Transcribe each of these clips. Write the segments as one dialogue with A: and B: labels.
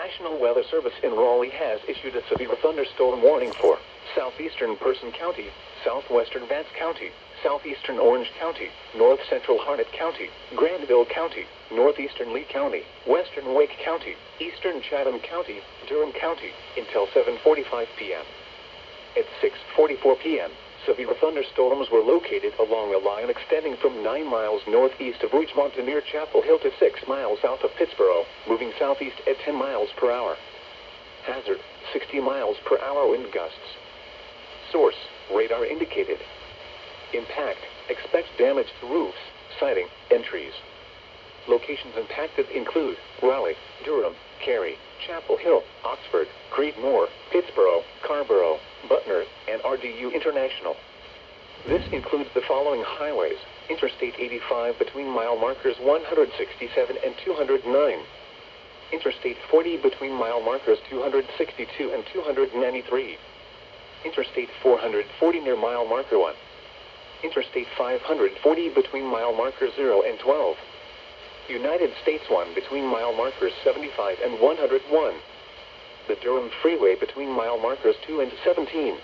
A: National Weather Service in Raleigh has issued a severe thunderstorm warning for southeastern Person County, southwestern Vance County, southeastern Orange County, north central Harnett County, Granville County, northeastern Lee County, western Wake County, eastern Chatham County, Durham County, until 7:45 p.m. At 6:44 p.m., severe thunderstorms were located along a line extending from 9 miles northeast of Ridgemont to near Chapel Hill to 6 miles south of Pittsboro, moving southeast at 10 miles per hour. Hazard, 60 miles per hour wind gusts. Source, radar indicated. Impact, expect damage to roofs, siding, and trees. Locations impacted include Raleigh, Durham, Cary, Chapel Hill, Oxford, Creedmoor, Pittsboro, Carrboro, Butner, and RDU International. This includes the following highways: Interstate 85 between mile markers 167 and 209. Interstate 40 between mile markers 262 and 293. Interstate 440 near mile marker 1. Interstate 540 between mile markers 0 and 12. United States 1 between mile markers 75 and 101. The Durham Freeway between mile markers 2 and 17.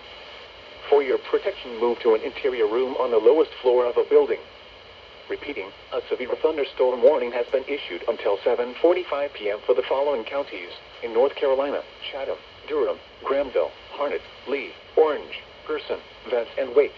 A: For your protection, move to an interior room on the lowest floor of a building. Repeating, a severe thunderstorm warning has been issued until 7:45 p.m. for the following counties in North Carolina: Chatham, Durham, Granville, Harnett, Lee, Orange, Person, Vance, and Wake.